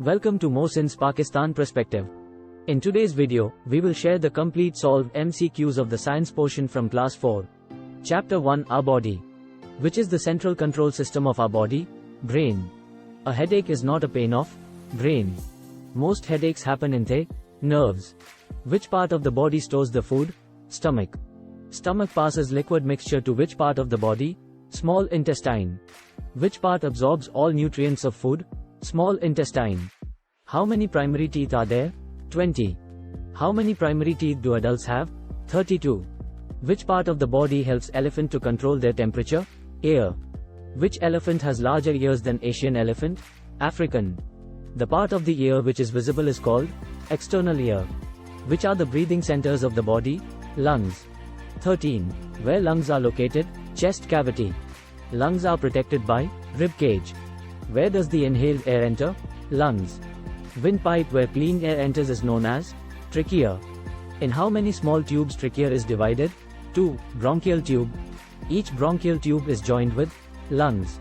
Welcome to Mohsin's Pakistan Perspective. In today's video, we will share the complete solved MCQs of the science portion from Class 4. Chapter 1, Our Body. Which is the central control system of our body? Brain. A headache is not a pain of brain. Most headaches happen in the nerves. Which part of the body stores the food? Stomach. Stomach passes liquid mixture to which part of the body? Small intestine. Which part absorbs all nutrients of food? Small intestine. How many primary teeth are there? 20. How many primary teeth do adults have? 32. Which part of the body helps elephant to control their temperature? Ear. Which elephant has larger ears than Asian elephant? African. The part of the ear which is visible is called external ear. Which are the breathing centers of the body? Lungs. 13. Where lungs are located? Chest cavity. Lungs are protected by rib cage. Where does the inhaled air enter? Lungs. Windpipe where clean air enters is known as trachea. In how many small tubes trachea is divided? 2. Bronchial tube. Each bronchial tube is joined with lungs.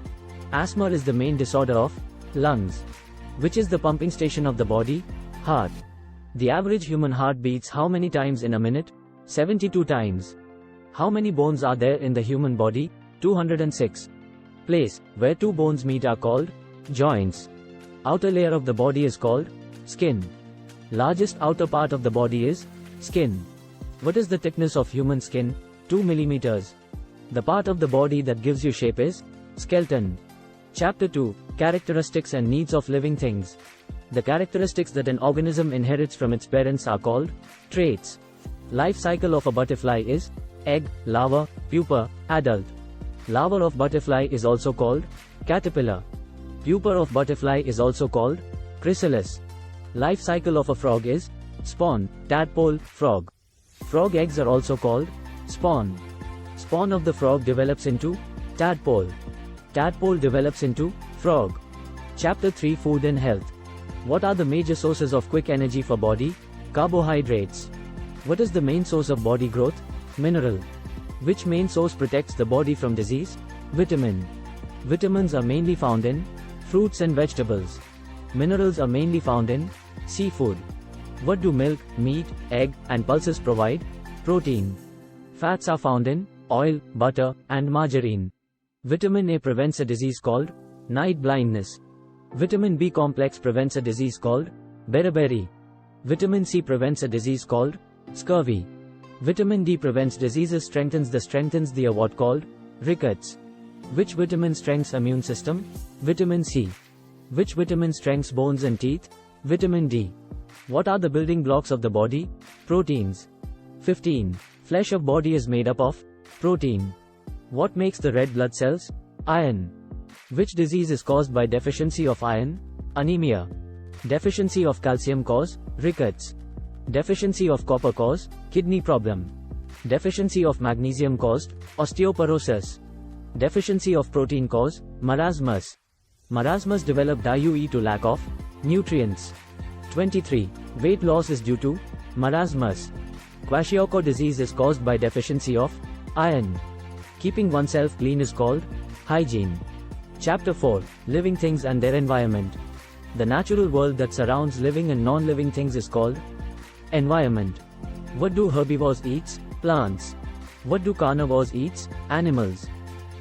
Asthma is the main disorder of lungs. Which is the pumping station of the body? Heart. The average human heart beats how many times in a minute? 72 times. How many bones are there in the human body? 206. Place where two bones meet are called joints. Outer layer of the body is called skin. Largest outer part of the body is skin. What is the thickness of human skin? 2 millimeters. The part of the body that gives you shape is skeleton. Chapter 2, Characteristics and Needs of Living Things. The characteristics that an organism inherits from its parents are called traits. Life cycle of a butterfly is egg, larva, pupa, adult. Larva of butterfly is also called caterpillar. Pupa of butterfly is also called chrysalis. Life cycle of a frog is spawn, tadpole, frog. Frog eggs are also called spawn. Spawn of the frog develops into tadpole. Tadpole develops into frog. Chapter 3, Food and Health. What are the major sources of quick energy for body? Carbohydrates. What is the main source of body growth? Mineral. Which main source protects the body from disease? Vitamin. Vitamins are mainly found in fruits and vegetables. Minerals are mainly found in seafood. What do milk, meat, egg, and pulses provide? Protein. Fats are found in oil, butter, and margarine. Vitamin A prevents a disease called night blindness. Vitamin B complex prevents a disease called beriberi. Vitamin C prevents a disease called scurvy. Vitamin D prevents diseases, strengthens the what called rickets. Which vitamin strengthens immune system? Vitamin C. Which vitamin strengthens bones and teeth? Vitamin D. What are the building blocks of the body? Proteins. 15. Flesh of body is made up of protein. What makes the red blood cells? Iron. Which disease is caused by deficiency of iron? Anemia. Deficiency of calcium cause rickets. Deficiency of copper cause kidney problem. Deficiency of magnesium caused osteoporosis. Deficiency of protein cause marasmus. Marasmus developed due to lack of nutrients. 23. Weight loss is due to marasmus. Kwashiorkor disease is caused by deficiency of iron. Keeping oneself clean is called hygiene. Chapter 4, Living Things and Their Environment. The natural world that surrounds living and non-living things is called environment. What do herbivores eat? Plants. What do carnivores eat? Animals.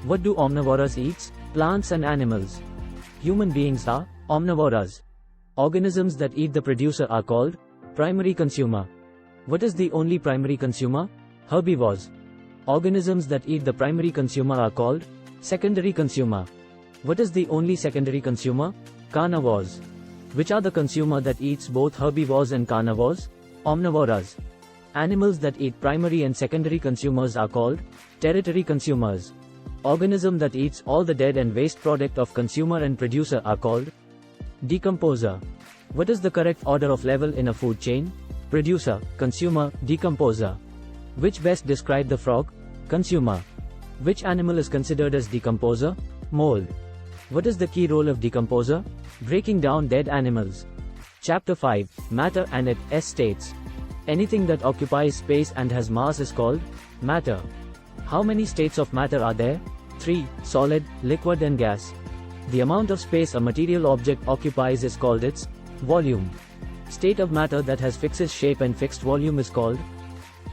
What do omnivores eat? Plants and animals. Human beings are omnivores. Organisms that eat the producer are called primary consumer. What is the only primary consumer? Herbivores. Organisms that eat the primary consumer are called secondary consumer. What is the only secondary consumer? Carnivores. Which are the consumer that eats both herbivores and carnivores? Omnivores. Animals that eat primary and secondary consumers are called tertiary consumers. Organism that eats all the dead and waste product of consumer and producer are called decomposer. What is the correct order of level in a food chain? Producer, consumer, decomposer. Which best describe the frog? Consumer. Which animal is considered as decomposer? Mold. What is the key role of decomposer? Breaking down dead animals. Chapter 5, Matter and its states. Anything that occupies space and has mass is called matter. How many states of matter are there? 3. Solid, liquid and gas. The amount of space a material object occupies is called its Volume. State of matter that has fixed shape and fixed volume is called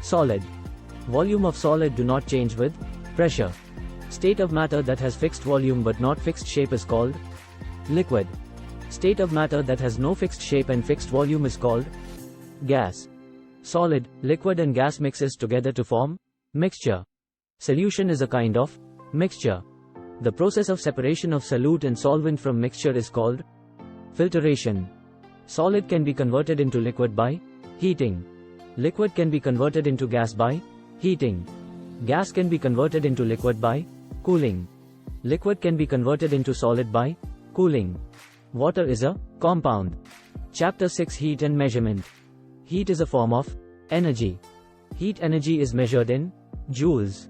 solid. Volume of solid do not change with pressure. State of matter that has fixed volume but not fixed shape is called liquid. State of matter that has no fixed shape and fixed volume is called gas. Solid, liquid and gas mixes together to form mixture. Solution is a kind of mixture. The process of separation of solute and solvent from mixture is called filtration. Solid can be converted into liquid by heating. Liquid can be converted into gas by heating. Gas can be converted into liquid by cooling. Liquid can be converted into solid by cooling. Water is a compound. Chapter 6 Heat and Measurement. Heat is a form of energy. Heat energy is measured in joules.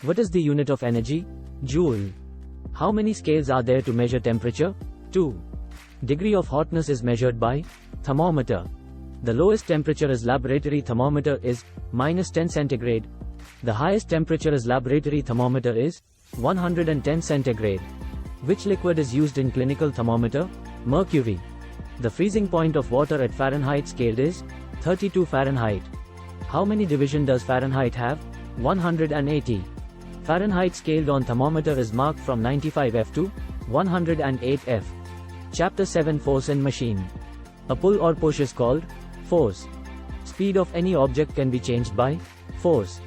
What is the unit of energy? Joule. How many scales are there to measure temperature? 2. Degree of hotness is measured by thermometer. The lowest temperature is laboratory thermometer is -10 centigrade. The highest temperature is laboratory thermometer is 110 centigrade. Which liquid is used in clinical thermometer? Mercury. The freezing point of water at Fahrenheit scale is 32 Fahrenheit. How many division does Fahrenheit have? 180. Fahrenheit scaled on thermometer is marked from 95F to 108F. Chapter 7 Force and Machine. A pull or push is called force. Speed of any object can be changed by force.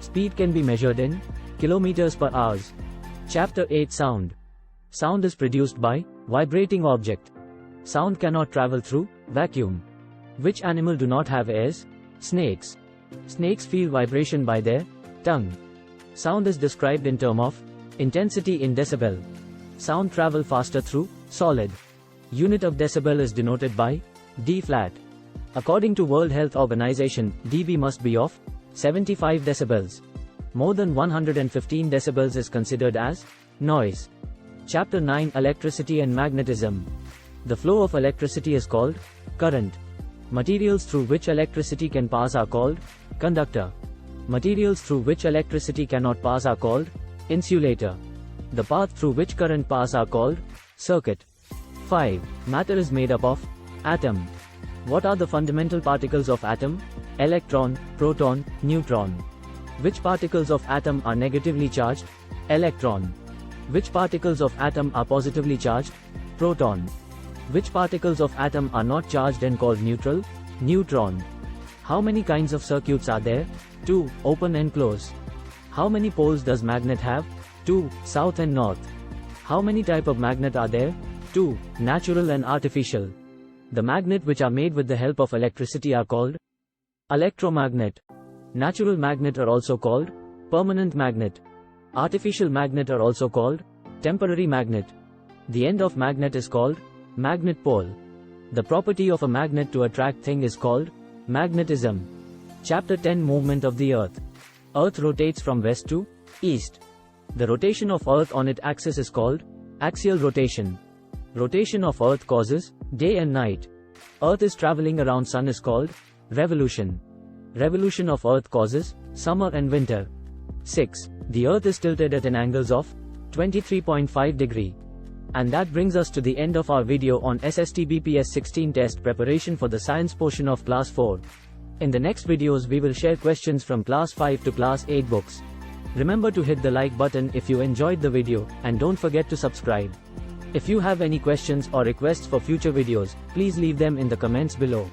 Speed can be measured in kilometers per hour. Chapter 8 Sound. Sound is produced by vibrating object. Sound cannot travel through vacuum. Which animal do not have ears? Snakes. Snakes feel vibration by their tongue. Sound is described in terms of intensity in decibel. Sound travel faster through solid. Unit of decibel is denoted by D flat. According to World Health Organization, dB must be of 75 decibels. More than 115 decibels is considered as noise. Chapter 9 Electricity and Magnetism. The flow of electricity is called current. Materials through which electricity can pass are called conductor. Materials through which electricity cannot pass are called insulator. The path through which current pass are called circuit. 5. Matter is made up of atom. What are the fundamental particles of atom? Electron, proton, neutron. Which particles of atom are negatively charged? Electron. Which particles of atom are positively charged? Proton. Which particles of atom are not charged and called neutral? Neutron. How many kinds of circuits are there? 2. Open and close. How many poles does magnet have? 2. South and north. How many type of magnet are there? 2. Natural and artificial. The magnet which are made with the help of electricity are called electromagnet. Natural magnet are also called permanent magnet. Artificial magnet are also called temporary magnet. The end of magnet is called magnet pole. The property of a magnet to attract thing is called magnetism. Chapter 10 Movement of the Earth. Earth rotates from west to east. The rotation of Earth on its axis is called axial rotation. Rotation of Earth causes day and night. Earth is traveling around Sun is called revolution. Revolution of Earth causes summer and winter. 6. The Earth is tilted at an angles of 23.5 degree. And that brings us to the end of our video on SST BPS-16 test preparation for the science portion of Class 4. In the next videos we will share questions from Class 5 to Class 8 books. Remember to hit the like button if you enjoyed the video, and don't forget to subscribe. If you have any questions or requests for future videos, please leave them in the comments below.